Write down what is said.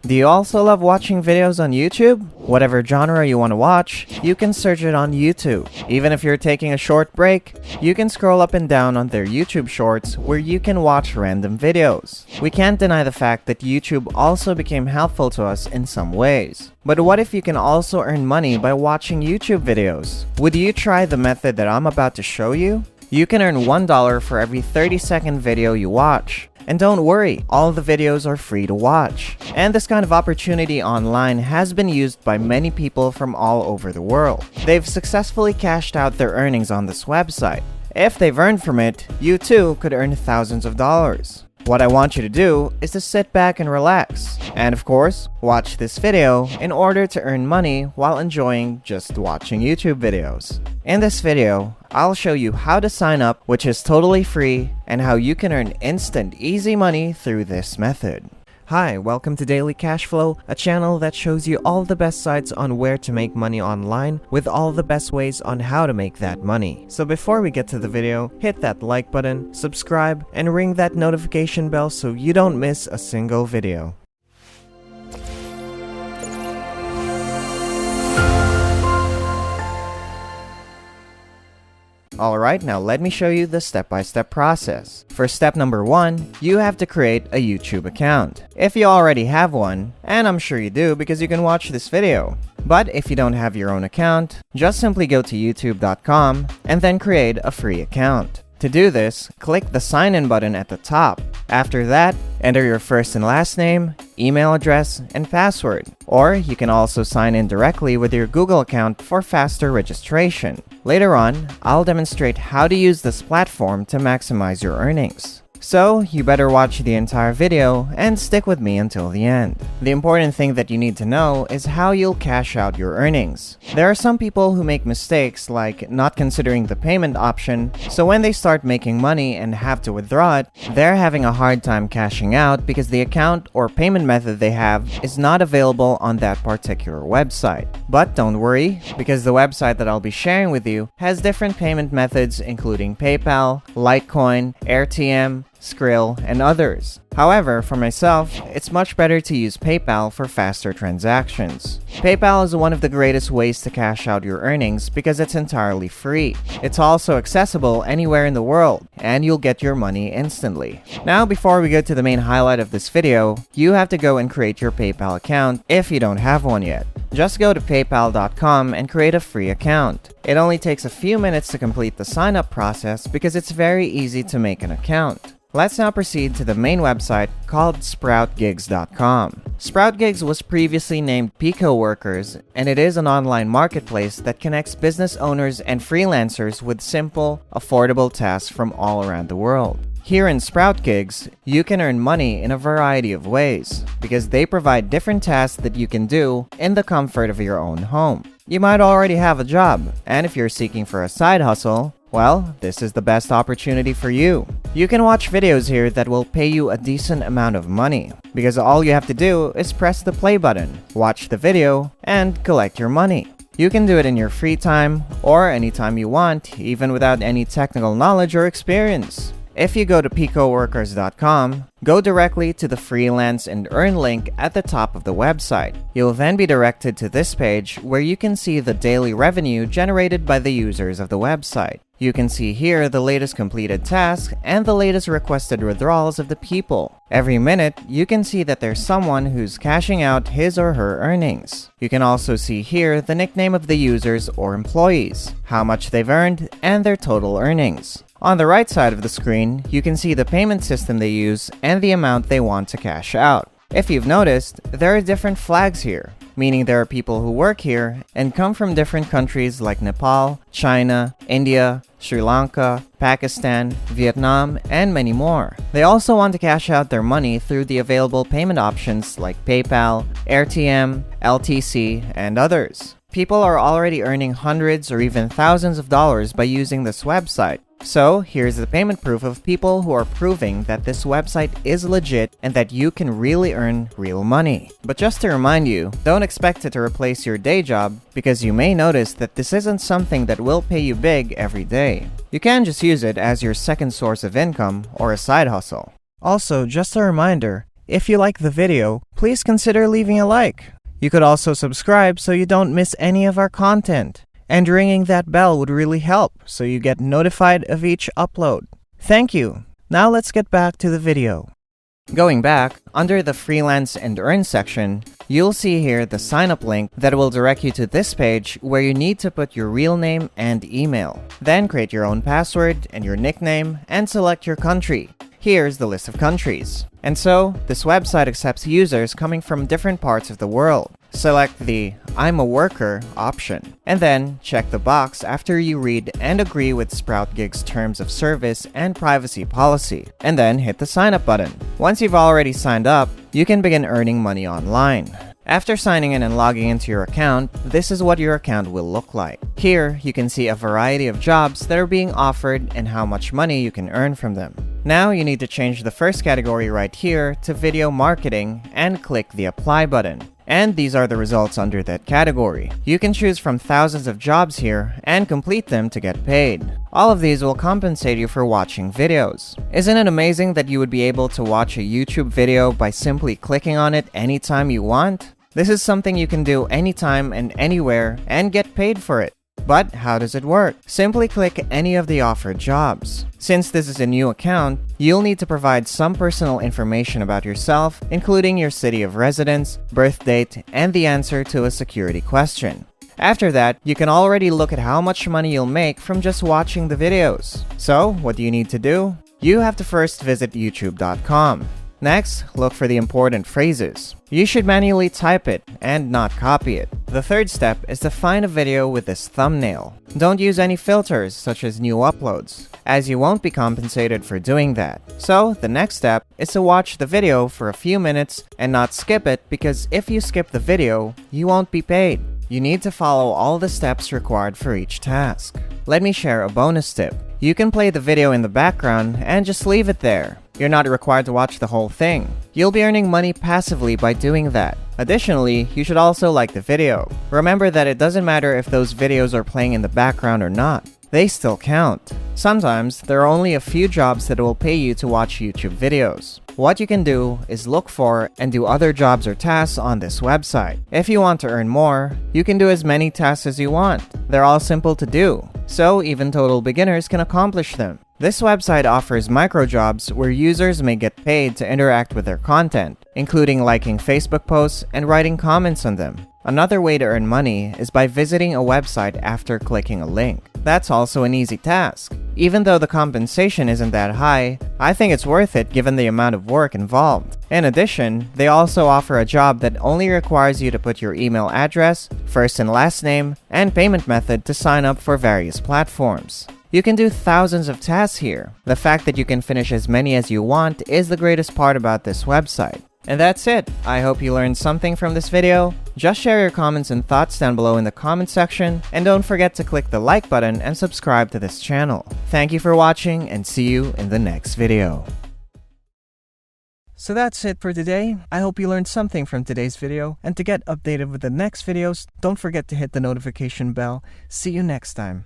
Do you also love watching videos on YouTube? Whatever genre you want to watch, you can search it on YouTube. Even if you're taking a short break, you can scroll up and down on their YouTube shorts where you can watch random videos. We can't deny the fact that YouTube also became helpful to us in some ways. But what if you can also earn money by watching YouTube videos? Would you try the method that I'm about to show you? You can earn $1 for every 30-second video you watch. And don't worry, all the videos are free to watch. And this kind of opportunity online has been used by many people from all over the world. They've successfully cashed out their earnings on this website. If they've earned from it, you too could earn thousands of dollars. What I want you to do is to sit back and relax. And of course, watch this video in order to earn money while enjoying just watching YouTube videos. In this video, I'll show you how to sign up, which is totally free, and how you can earn instant, easy money through this method. Hi, welcome to Daily Cashflow, a channel that shows you all the best sites on where to make money online with all the best ways on how to make that money. So before we get to the video, hit that like button, subscribe, and ring that notification bell so you don't miss a single video. Alright, now let me show you the step-by-step process. For step number 1, you have to create a YouTube account. If you already have one, and I'm sure you do because you can watch this video. But if you don't have your own account, just simply go to youtube.com and then create a free account. To do this, click the sign in button at the top. After that, enter your first and last name, email address, and password. Or you can also sign in directly with your Google account for faster registration. Later on, I'll demonstrate how to use this platform to maximize your earnings. So, you better watch the entire video and stick with me until the end. The important thing that you need to know is how you'll cash out your earnings. There are some people who make mistakes like not considering the payment option, so when they start making money and have to withdraw it, they're having a hard time cashing out because the account or payment method they have is not available on that particular website. But don't worry, because the website that I'll be sharing with you has different payment methods including PayPal, Litecoin, RTM, Skrill, and others. However, for myself, it's much better to use PayPal for faster transactions. PayPal is one of the greatest ways to cash out your earnings because it's entirely free. It's also accessible anywhere in the world, and you'll get your money instantly. Now, before we go to the main highlight of this video, you have to go and create your PayPal account if you don't have one yet. Just go to paypal.com and create a free account. It only takes a few minutes to complete the sign-up process because it's very easy to make an account. Let's now proceed to the main website called Sproutgigs.com. Sproutgigs was previously named Pico Workers, and it is an online marketplace that connects business owners and freelancers with simple, affordable tasks from all around the world. Here in Sproutgigs, you can earn money in a variety of ways because they provide different tasks that you can do in the comfort of your own home. You might already have a job, and if you're seeking for a side hustle, well, this is the best opportunity for you. You can watch videos here that will pay you a decent amount of money because all you have to do is press the play button, watch the video, and collect your money. You can do it in your free time or anytime you want, even without any technical knowledge or experience. If you go to picoworkers.com, go directly to the Freelance and Earn link at the top of the website. You'll then be directed to this page where you can see the daily revenue generated by the users of the website. You can see here the latest completed tasks and the latest requested withdrawals of the people. Every minute, you can see that there's someone who's cashing out his or her earnings. You can also see here the nickname of the users or employees, how much they've earned, and their total earnings. On the right side of the screen, you can see the payment system they use and the amount they want to cash out. If you've noticed, there are different flags here, meaning there are people who work here and come from different countries like Nepal, China, India, Sri Lanka, Pakistan, Vietnam, and many more. They also want to cash out their money through the available payment options like PayPal, RTM, LTC, and others. People are already earning hundreds or even thousands of dollars by using this website. So, here's the payment proof of people who are proving that this website is legit and that you can really earn real money. But just to remind you, don't expect it to replace your day job because you may notice that this isn't something that will pay you big every day. You can just use it as your second source of income or a side hustle. Also, just a reminder, If you like the video, please consider leaving a like. You could also subscribe so you don't miss any of our content. And ringing that bell would really help so you get notified of each upload. Thank you. Now let's get back to the video. Going back, under the Freelance and Earn section, you'll see here the sign up link that will direct you to this page where you need to put your real name and email. Then create your own password and your nickname and select your country. Here's the list of countries. And so, this website accepts users coming from different parts of the world. Select the I'm a worker option, and then check the box after you read and agree with Sproutgigs' terms of service and privacy policy, and then hit the sign up button. Once you've already signed up, you can begin earning money online. After signing in and logging into your account, this is what your account will look like. Here, you can see a variety of jobs that are being offered and how much money you can earn from them. Now you need to change the first category right here to video marketing and click the apply button. And these are the results under that category. You can choose from thousands of jobs here and complete them to get paid. All of these will compensate you for watching videos. Isn't it amazing that you would be able to watch a YouTube video by simply clicking on it anytime you want? This is something you can do anytime and anywhere and get paid for it. But how does it work? Simply click any of the offered jobs. Since this is a new account, you'll need to provide some personal information about yourself, including your city of residence, birth date, and the answer to a security question. After that, you can already look at how much money you'll make from just watching the videos. So, what do you need to do? You have to first visit youtube.com. Next, look for the important phrases. You should manually type it and not copy it. The third step is to find a video with this thumbnail. Don't use any filters such as new uploads, as you won't be compensated for doing that. So, the next step is to watch the video for a few minutes and not skip it, because if you skip the video, you won't be paid. You need to follow all the steps required for each task. Let me share a bonus tip. You can play the video in the background and just leave it there. You're not required to watch the whole thing. You'll be earning money passively by doing that. Additionally, you should also like the video. Remember that it doesn't matter if those videos are playing in the background or not. They still count. Sometimes, there are only a few jobs that will pay you to watch YouTube videos. What you can do is look for and do other jobs or tasks on this website. If you want to earn more, you can do as many tasks as you want. They're all simple to do, so even total beginners can accomplish them. This website offers micro-jobs where users may get paid to interact with their content, including liking Facebook posts and writing comments on them. Another way to earn money is by visiting a website after clicking a link. That's also an easy task. Even though the compensation isn't that high, I think it's worth it given the amount of work involved. In addition, they also offer a job that only requires you to put your email address, first and last name, and payment method to sign up for various platforms. You can do thousands of tasks here. The fact that you can finish as many as you want is the greatest part about this website. And that's it. I hope you learned something from this video. Just share your comments and thoughts down below in the comment section, and don't forget to click the like button and subscribe to this channel. Thank you for watching, and see you in the next video. So that's it for today. I hope you learned something from today's video, and to get updated with the next videos, don't forget to hit the notification bell. See you next time.